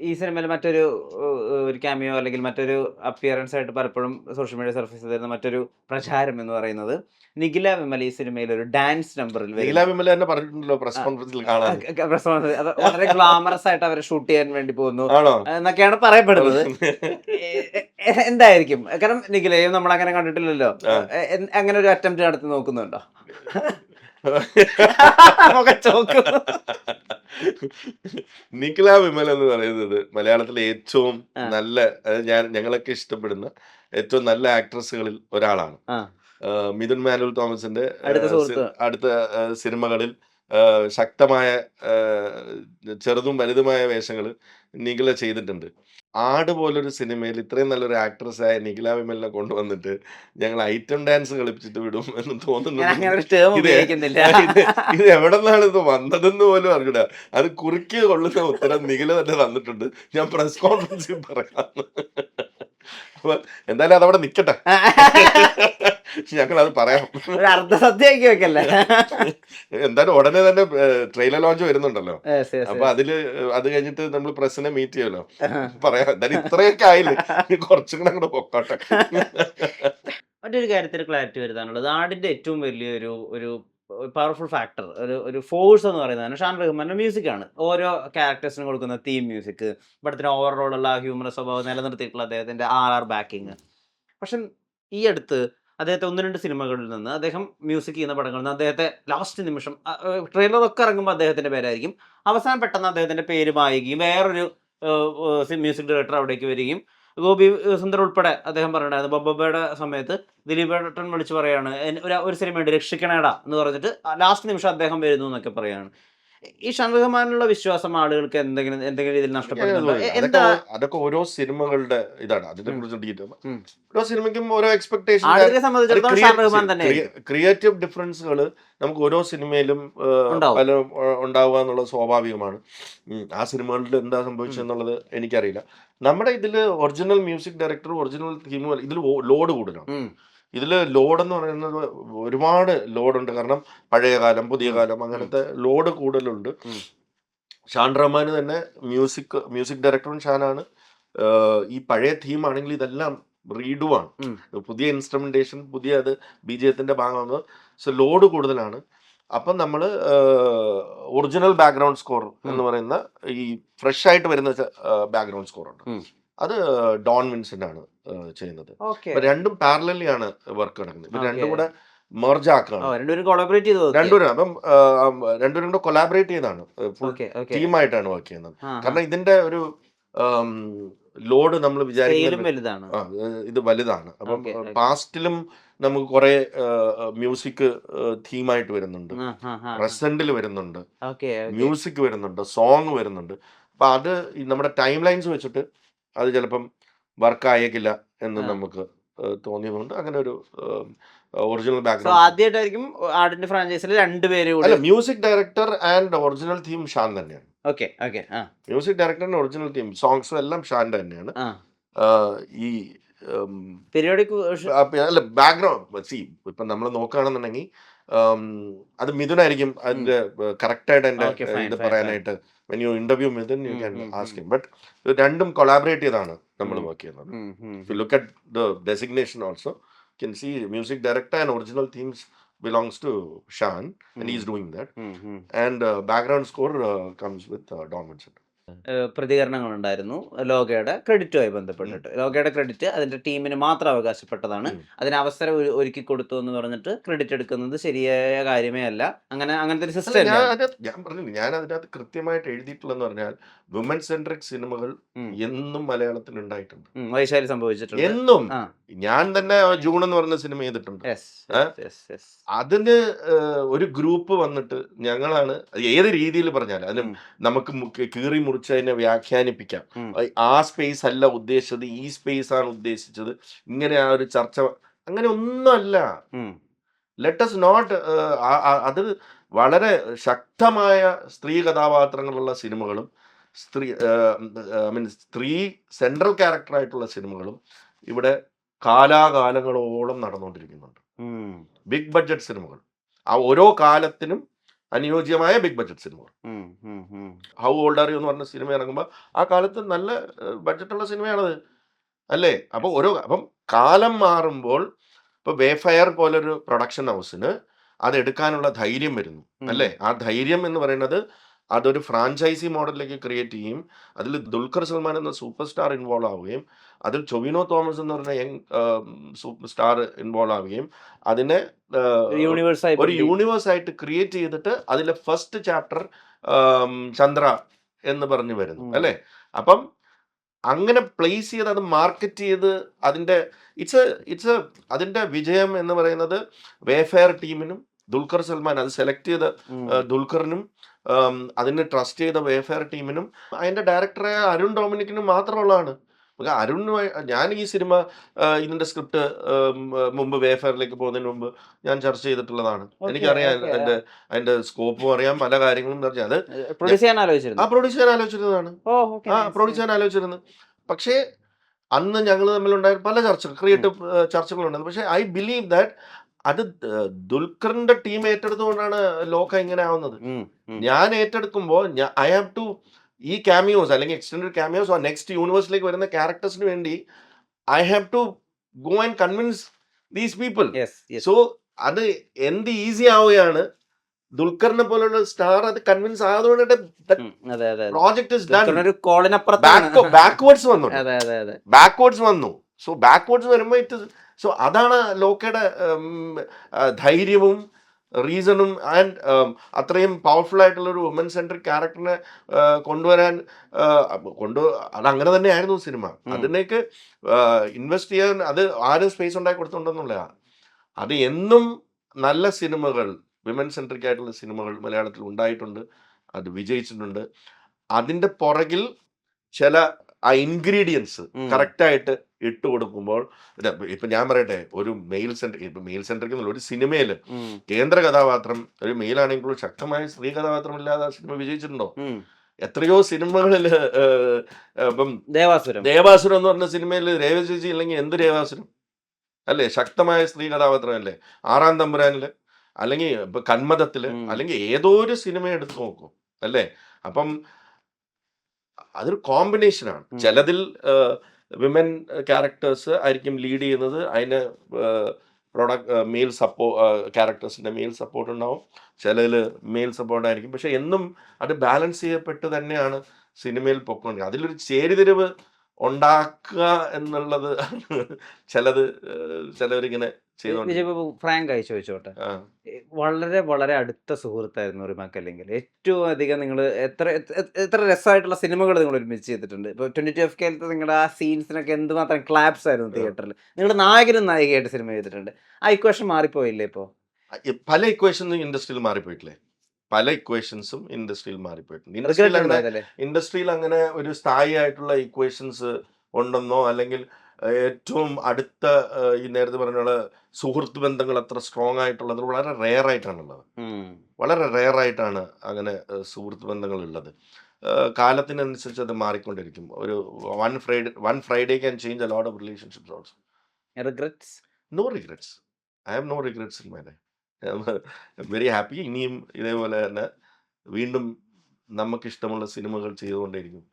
ഈ സിനിമയിൽ മറ്റൊരു ഒരു ക്യാമിയോ അല്ലെങ്കിൽ മറ്റൊരു അപ്പിയറൻസ് ആയിട്ട് പലപ്പോഴും സോഷ്യൽ മീഡിയ സർഫേസ് ചെയ്തിരുന്ന മറ്റൊരു പ്രചാരം എന്ന് പറയുന്നത് നിഖില വിമൽ ഈ സിനിമയിൽ ഒരു ഡാൻസ് നമ്പറിൽ നീല വരുന്നു. വിമല തന്നെ പറഞ്ഞിട്ടുണ്ടല്ലോ പ്രസ് കോൺഫറൻസിൽ കാണാൻ. അത് വളരെ ഗ്ലാമറസ് ആയിട്ട് അവരെ ഷൂട്ട് ചെയ്യാൻ വേണ്ടി പോകുന്നു ആണോ? എന്നൊക്കെയാണ് പറയപ്പെടുന്നത്. എന്തായിരിക്കും? കാരണം നിഖിലയും നമ്മൾ അങ്ങനെ കണ്ടിട്ടില്ലല്ലോ. അങ്ങനെ ഒരു അറ്റംപ്റ്റ് നടത്തി നോക്കുന്നുണ്ടോ? നിഖില വിമൽ എന്ന് പറയുന്നത് മലയാളത്തിലെ ഏറ്റവും നല്ല, ഞങ്ങളൊക്കെ ഇഷ്ടപ്പെടുന്ന ഏറ്റവും നല്ല ആക്ട്രസുകളിൽ ഒരാളാണ്. മിഥുൻ മാനുവൽ തോമസിന്റെ അടുത്ത സിനിമകളിൽ ശക്തമായ ചെറുതും വലുതുമായ വേഷങ്ങൾ നിഖില ചെയ്തിട്ടുണ്ട്. ആട് പോലൊരു സിനിമയിൽ ഇത്രയും നല്ലൊരു ആക്ട്രസ്സായ നിഖില വിമലിനെ കൊണ്ടുവന്നിട്ട് ഞങ്ങൾ ഐറ്റം ഡാൻസ് കളിപ്പിച്ചിട്ട് വിടും എന്ന് തോന്നുന്നുണ്ട്. ഇത് എവിടെ നിന്നാണ് ഇത് വന്നതെന്ന് പോലും അറിഞ്ഞൂടാ. അത് കുറുക്കി കൊള്ളുന്ന ഉത്തരം നിഖില തന്നെ തന്നിട്ടുണ്ട്. ഞാൻ പ്രസ് കോൺഫറൻസിൽ പറയാം. അപ്പൊ എന്തായാലും അതവിടെ നിക്കട്ടെ, ഞങ്ങൾ അത് പറയാം. അർദ്ധസദ്യയാക്കി വെക്കല്ലേ. എന്തായാലും ഉടനെ തന്നെ ട്രെയിലർ ലോഞ്ച് വരുന്നുണ്ടല്ലോ. അപ്പൊ അത് കഴിഞ്ഞിട്ട് നമ്മൾ പ്രസിനെ മീറ്റ് ചെയ്യുമല്ലോ, പറയാം. എന്തായാലും ഇത്രയൊക്കെ ആയില്ലേ, കുറച്ചും കൂടെ അങ്ങോട്ട് പൊക്കോട്ടെ. മറ്റൊരു കാര്യത്തിൽ ക്ലാരിറ്റി വരുത്താനുള്ളത്, ആടിന്റെ ഏറ്റവും വലിയൊരു ഒരു പവർഫുൾ ഫാക്ടർ, ഒരു ഫോഴ്സ് എന്ന് പറയുന്നത് ഷാൻ റഹ്മാന്റെ മ്യൂസിക് ആണ്. ഓരോ ക്യാരക്ടേഴ്സിനും കൊടുക്കുന്ന തീം മ്യൂസിക്, പടത്തിന് ഓവറോൾ ഉള്ള ഹ്യൂമറസ് സ്വഭാവം നിലനിർത്തിയിട്ടുള്ള അദ്ദേഹത്തിന്റെ RR ബാക്കിങ്. പക്ഷെ ഈ അടുത്ത് അദ്ദേഹത്തെ 1-2 സിനിമകളിൽ നിന്ന് അദ്ദേഹം മ്യൂസിക് ചെയ്യുന്ന പടങ്ങളിൽ നിന്ന് അദ്ദേഹത്തെ ലാസ്റ്റ് നിമിഷം ട്രെയിലറൊക്കെ ഇറങ്ങുമ്പോൾ അദ്ദേഹത്തിന്റെ പേരായിരിക്കും, അവസാനം പെട്ടെന്ന് അദ്ദേഹത്തിന്റെ പേര് മായുകയും വേറൊരു മ്യൂസിക് ഡയറക്ടർ അവിടേക്ക് വരികയും, ഗോപി സുന്ദർ ഉൾപ്പെടെ അദ്ദേഹം പറഞ്ഞിട്ടുണ്ടായിരുന്നു ബൊബ്ബയുടെ സമയത്ത് ദിലീപേട്ടൻ വിളിച്ച് പറയാണ് ഒരു സിനിമയുണ്ട് രക്ഷിക്കണേടാ എന്ന് പറഞ്ഞിട്ട് ലാസ്റ്റ് നിമിഷം അദ്ദേഹം വരുന്നു എന്നൊക്കെ പറയാണ്. ഈ ഷാൻ റഹ്മാനുള്ള വിശ്വാസം ആളുകൾക്ക് എന്തെങ്കിലും രീതിയിൽ നഷ്ടപ്പെടുന്നുണ്ടോ? എന്താ അതൊക്കെ ഓരോ സിനിമകളുടെ ഇതാണ്. അതിനെ കുറിച്ച് ഡീറ്റെയിൽ ഓരോ സിനിമയ്ക്കും ഓരോ എക്സ്പെക്ടേഷൻ, സംബന്ധിച്ചിടത്തോളം ഷാൻ റഹ്മാൻ തന്നെ ക്രിയേറ്റീവ് ഡിഫറൻസുകൾ നമുക്ക് ഓരോ സിനിമയിലും പല ഉണ്ടാവുക എന്നുള്ളത് സ്വാഭാവികമാണ്. ആ സിനിമകളിൽ എന്താ സംഭവിച്ചെന്നുള്ളത് എനിക്കറിയില്ല. നമ്മുടെ ഇതിൽ original music director, original theme ഇതിൽ ലോഡ് കൂടുതലാണ്. ഇതിൽ ലോഡ് എന്ന് പറയുന്നത് ഒരുപാട് ലോഡുണ്ട്. കാരണം പഴയ കാലം, പുതിയ കാലം, അങ്ങനത്തെ ലോഡ് കൂടുതലുണ്ട്. ഷാൻ റഹ്മാന് തന്നെ മ്യൂസിക് ഡയറക്ടറും ഷാനാണ്. ഈ പഴയ തീം ആണെങ്കിൽ ഇതെല്ലാം റീഡു ആണ്, പുതിയ ഇൻസ്ട്രുമെന്റേഷൻ, പുതിയ അത് ബിജിഎത്തിന്റെ ഭാഗമാണ്. സോ ലോഡ് കൂടുതലാണ്. അപ്പം നമ്മൾ ഒറിജിനൽ ബാക്ക്ഗ്രൗണ്ട് സ്കോർ എന്ന് പറയുന്ന ഈ ഫ്രഷ് ആയിട്ട് വരുന്ന ബാക്ക്ഗ്രൗണ്ട് സ്കോർ ഉണ്ട്, അത് ഡോൺ വിൻസെന്റ് ആണ് ചെയ്യുന്നത്. രണ്ടും പാരലലി ആണ് വർക്ക് നടക്കുന്നത്. ഇവർ രണ്ടും കൂടെ മെർജ് ആക്കുകയാണ് രണ്ടുപേരും. അപ്പം രണ്ടുപേരും കൂടെ കൊളാബറേറ്റ് ചെയ്താണ്, ഫുൾ ടീമായിട്ടാണ് വർക്ക് ചെയ്യുന്നത്. കാരണം ഇതിന്റെ ഒരു ലോഡ് നമ്മൾ വിചാരിക്കുന്നത് ഇത് വലുതാണ്. അപ്പം പാസ്റ്റിലും നമുക്ക് കുറെ മ്യൂസിക് തീമായിട്ട് വരുന്നുണ്ട്, പ്രസന്റിൽ വരുന്നുണ്ട്, മ്യൂസിക് വരുന്നുണ്ട്, സോങ് വരുന്നുണ്ട്. അപ്പൊ അത് നമ്മുടെ ടൈം ലൈൻസ് വെച്ചിട്ട് അത് ചിലപ്പം വർക്ക് ആയേക്കില്ല എന്ന് നമുക്ക് തോന്നിയതുകൊണ്ട് അങ്ങനെ ഒരു ഒറിജിനൽ ബാക്ക്ഗ്രൗണ്ട് ആദ്യമായിട്ടായിരിക്കും ആടിന്റെ ഫ്രാഞ്ചൈസിൽ രണ്ടുപേരും. അല്ല, music director and original theme Shaan തന്നെയാണ്. മ്യൂസിക് ഡയറക്ടറിന്റെ ഒറിജിനൽ തീം സോങ്സും എല്ലാം ഷാൻ്റെ തന്നെയാണ്. ഈ അല്ല ബാക്ക്ഗ്രൗണ്ട് ഇപ്പൊ നമ്മൾ നോക്കുകയാണെന്നുണ്ടെങ്കിൽ അത് മിഥുനായിരിക്കും അതിന്റെ കറക്റ്റായിട്ട് എന്റെ ഇത് പറയാനായിട്ട്. when you interview Midhun, you can ask him. But രണ്ടും കൊളാബറേറ്റ് ചെയ്താണ് നമ്മൾ വർക്ക് ചെയ്യുന്നത്. If you look at the designation also, you can see music director and original themes belongs to Shan, and he's doing that. And background score comes with Don Vincent. പ്രതികരണങ്ങൾ ഉണ്ടായിരുന്നു ലോകയുടെ ക്രെഡിറ്റുമായി ബന്ധപ്പെട്ടിട്ട്. ലോകയുടെ credit അതിന്റെ ടീമിന് മാത്രം അവകാശപ്പെട്ടതാണ്, അതിന് അവസരം ഒരുക്കി കൊടുത്തു എന്ന് പറഞ്ഞിട്ട് ക്രെഡിറ്റ് എടുക്കുന്നത് ശരിയായ കാര്യമേ അല്ല. അങ്ങനത്തെ ഒരു സിസ്റ്റം ഞാൻ പറഞ്ഞില്ല. ഞാൻ അതിനകത്ത് കൃത്യമായിട്ട് എഴുതിയിട്ടുള്ളതെന്ന് പറഞ്ഞാൽ വിമൻ സെൻട്രിക് സിനിമകൾ എന്നും മലയാളത്തിൽ ഉണ്ടായിട്ടുണ്ട്, വൈശാലി സംഭവിച്ചിട്ടുണ്ട് എന്നും. ഞാൻ തന്നെ ജൂൺ എന്ന് പറഞ്ഞ സിനിമ ചെയ്തിട്ടുണ്ട്. അതിന് ഒരു ഗ്രൂപ്പ് വന്നിട്ട് ഞങ്ങളാണ്, ഏത് രീതിയിൽ പറഞ്ഞാൽ അതിന് നമുക്ക് കീറി മുറിച്ച് അതിനെ വ്യാഖ്യാനിപ്പിക്കാം. ആ സ്പേസ് അല്ല ഉദ്ദേശിച്ചത്, ഈ സ്പേസ് ആണ് ഉദ്ദേശിച്ചത്, ഇങ്ങനെ ആ ഒരു ചർച്ച, അങ്ങനെ ഒന്നുമല്ല. ലെറ്റ് us നോട്ട് അത് വളരെ ശക്തമായ സ്ത്രീ കഥാപാത്രങ്ങളുള്ള സിനിമകളും സ്ത്രീ സെൻട്രൽ ക്യാരക്ടറായിട്ടുള്ള സിനിമകളും ഇവിടെ കാലാകാലങ്ങളോളം നടന്നുകൊണ്ടിരിക്കുന്നുണ്ട്. ബിഗ് ബഡ്ജറ്റ് സിനിമകൾ ആ ഓരോ കാലത്തിനും അനുയോജ്യമായ ബിഗ് ബഡ്ജറ്റ് സിനിമകൾ. ഹൗ ഓൾഡ് ആർ യു എന്ന് പറഞ്ഞ സിനിമ ഇറങ്ങുമ്പോൾ ആ കാലത്ത് നല്ല ബഡ്ജറ്റുള്ള സിനിമയാണത് അല്ലേ? അപ്പം കാലം മാറുമ്പോൾ ഇപ്പോൾ വേഫയർ പോലൊരു പ്രൊഡക്ഷൻ ഹൗസിന് അതെടുക്കാനുള്ള ധൈര്യം വരുന്നു അല്ലേ? ആ ധൈര്യം എന്ന് പറയുന്നത് അതൊരു ഫ്രാഞ്ചൈസി മോഡലിലേക്ക് ക്രിയേറ്റ് ചെയ്യും. അതിൽ ദുൽഖർ സൽമാൻ എന്ന സൂപ്പർ സ്റ്റാർ ഇൻവോൾവ് ആവുകയും അതിൽ ടൊവിനോ തോമസ് എന്ന് പറഞ്ഞ യങ് സൂപ്പർ സ്റ്റാർ ഇൻവോൾവ് ആവുകയും അതിനെ ഒരു യൂണിവേഴ്സ് ആയിട്ട് ക്രിയേറ്റ് ചെയ്തിട്ട് അതിലെ ഫസ്റ്റ് ചാപ്റ്റർ ചന്ദ്ര എന്ന് പറഞ്ഞു വരുന്നു അല്ലേ? അപ്പം അങ്ങനെ പ്ലേസ് ചെയ്ത് അത് മാർക്കറ്റ് ചെയ്ത് അതിൻ്റെ അതിൻ്റെ വിജയം എന്ന് പറയുന്നത് വേഫെയർ ടീമിനും ദുൽഖർ സൽമാൻ അത് സെലക്ട് ചെയ്ത ദുൽഖറിനും അതിന് ട്രസ്റ്റ് ചെയ്ത വേഫെയർ ടീമിനും അതിൻ്റെ ഡയറക്ടറായ അരുൺ ഡൊമിനിക്കിനും മാത്രമുള്ളതാണ്. ഞാൻ ഈ സിനിമ ഇതിന്റെ സ്ക്രിപ്റ്റ് മുമ്പ് വേഫെയറിലേക്ക് പോകുന്നതിന് മുമ്പ് ഞാൻ ചർച്ച ചെയ്തിട്ടുള്ളതാണ്. എനിക്കറിയാം അതിന്റെ സ്കോപ്പും അറിയാം, പല കാര്യങ്ങളും അത് പ്രൊഡ്യൂസ് ചെയ്യാൻ ആലോചിച്ചിരുന്നതാണ്. പ്രൊഡ്യൂസ് ചെയ്യാൻ ആലോചിച്ചിരുന്നത്. പക്ഷേ അന്ന് ഞങ്ങൾ തമ്മിലുണ്ടായ പല ചർച്ചകൾ, ക്രിയേറ്റീവ് ചർച്ചകളുണ്ടായിരുന്നു. പക്ഷേ ഐ ബിലീവ് ദാറ്റ് അത് ദുൽഖറിന്റെ ടീം ഏറ്റെടുത്തുകൊണ്ടാണ് ലോക ഇങ്ങനെ ആവുന്നത്. ഞാൻ ഏറ്റെടുക്കുമ്പോൾ ഐ ഹാവ് ടു ഈ ക്യാമിയോസ് അല്ലെങ്കിൽ എക്സ്റ്റൻഡഡ് ക്യാമിയോസ് നെക്സ്റ്റ് യൂണിവേഴ്സിലേക്ക് വരുന്ന ക്യാരക്ടേഴ്സിന് വേണ്ടി I have to go and convince these people. So അത് എന്ത് ഈസി ആവുകയാണ്, ദുൽഖറിനെ പോലുള്ള സ്റ്റാർ അത് കൺവിൻസ് ആയതുകൊണ്ട് പ്രോജക്ട് ഇസ് ഡൺ. ബാക്ക്വേർഡ്സ് വന്നു. സോ ബാക്ക്വേർഡ്സ് വരുമ്പോൾ സോ അതാണ് ലോക്കയുടെ ധൈര്യവും റീസണും ആൻഡ് അത്രയും പവർഫുൾ ആയിട്ടുള്ള ഒരു വുമൻ സെൻട്രിക് ക്യാരക്ടറിനെ കൊണ്ടുവരാൻ അതങ്ങനെ തന്നെയായിരുന്നു സിനിമ. അതിനേക്ക് ഇൻവെസ്റ്റ് ചെയ്യാൻ അത് ആരും സ്പേസ് ഉണ്ടാക്കി കൊടുത്തിട്ടുണ്ടെന്നുള്ളതാണ്. അത് എന്നും നല്ല സിനിമകൾ, വിമൻ സെൻട്രിക് ആയിട്ടുള്ള സിനിമകൾ മലയാളത്തിൽ ഉണ്ടായിട്ടുണ്ട്, അത് വിജയിച്ചിട്ടുണ്ട്. അതിൻ്റെ പുറകിൽ ചില ആ ഇൻഗ്രീഡിയൻസ് കറക്റ്റായിട്ട് ഇട്ട് കൊടുക്കുമ്പോൾ, ഇപ്പൊ ഞാൻ പറയട്ടെ, ഒരു മെയിൽ സെൻട്രിക് എന്നുള്ള ഒരു സിനിമയിൽ കേന്ദ്ര കഥാപാത്രം ഒരു മെയിലാണെങ്കിൽ ശക്തമായ സ്ത്രീ കഥാപാത്രം ഇല്ലാതെ ആ സിനിമ വിജയിച്ചിട്ടുണ്ടോ? എത്രയോ സിനിമകളിൽ ഇപ്പം ദേവാസുരം എന്ന് പറഞ്ഞ സിനിമയിൽ രേവചേച്ചി ഇല്ലെങ്കിൽ എന്ത് ദേവാസുരം അല്ലേ? ശക്തമായ സ്ത്രീ കഥാപാത്രം അല്ലേ? ആറാം തമ്പുരാനില് അല്ലെങ്കിൽ ഇപ്പൊ കന്മദത്തില് അല്ലെങ്കിൽ ഏതോ ഒരു സിനിമ എടുത്തു നോക്കും അല്ലേ? അപ്പം അതൊരു കോമ്പിനേഷനാണ്. ചിലതിൽ വിമൻ ക്യാരക്ടേഴ്സ് ആയിരിക്കും ലീഡ് ചെയ്യുന്നത്, അതിന് മെയിൽ ക്യാരക്ടേഴ്സിൻ്റെ മെയിൽ സപ്പോർട്ട് ഉണ്ടാവും, ചിലതിൽ മെയിൽ സപ്പോർട്ട് ആയിരിക്കും. പക്ഷെ എന്നും അത് ബാലൻസ് ചെയ്യപ്പെട്ട് തന്നെയാണ് സിനിമയിൽ പൊക്കോണ്ടിരിക്കുന്നത്. അതിലൊരു ചേരിതിരിവ് ഉണ്ടാക്കുക എന്നുള്ളത് ചിലവരിങ്ങനെ ഫ്രാങ്ക് ആയി ചോദിച്ചോട്ടെ, വളരെ വളരെ അടുത്ത സുഹൃത്തായിരുന്നു റിമാക്ക്. അല്ലെങ്കിൽ ഏറ്റവും അധികം നിങ്ങൾ എത്ര രസമായിട്ടുള്ള സിനിമകൾ നിങ്ങൾ ഒരുമിച്ച് ചെയ്തിട്ടുണ്ട്. ഇപ്പോൾ 22FK നിങ്ങളുടെ ആ സീൻസിനൊക്കെ എന്തുമാത്രം ക്ലാപ്സ് ആയിരുന്നു തിയേറ്ററിൽ. നിങ്ങൾ നായകനും നായികയായിട്ട് സിനിമ ചെയ്തിട്ടുണ്ട്. ആ ഇക്വേഷൻ മാറിപ്പോയില്ലേ? ഇപ്പോൾ പല ഇക്വേഷനും ഇൻഡസ്ട്രിയിൽ മാറിപ്പോയിട്ടില്ലേ? പല ഇക്വേഷൻസും ഇൻഡസ്ട്രിയിൽ മാറിപ്പോയിട്ടുണ്ട്. ഇൻഡസ്ട്രിയിൽ അങ്ങനെ ഒരു സ്ഥായി ആയിട്ടുള്ള ഇക്വേഷൻസ് ഉണ്ടെന്നോ അല്ലെങ്കിൽ ഏറ്റവും അടുത്ത ഈ നേരത്തെ പറഞ്ഞ സുഹൃത്ത് ബന്ധങ്ങൾ അത്ര സ്ട്രോങ് ആയിട്ടുള്ളത് വളരെ റെയർ ആയിട്ടാണുള്ളത്. വളരെ റെയർ ആയിട്ടാണ് അങ്ങനെ സുഹൃത്ത് ബന്ധങ്ങൾ ഉള്ളത്. കാലത്തിനനുസരിച്ച് അത് മാറിക്കൊണ്ടിരിക്കും. ഒരു one Friday can change a lot of relationships also. No regrets. I have no regrets in my life. Very happy. ഇനിയും ഇതേപോലെ തന്നെ വീണ്ടും നമുക്കിഷ്ടമുള്ള സിനിമകൾ ചെയ്തുകൊണ്ടേയിരിക്കും.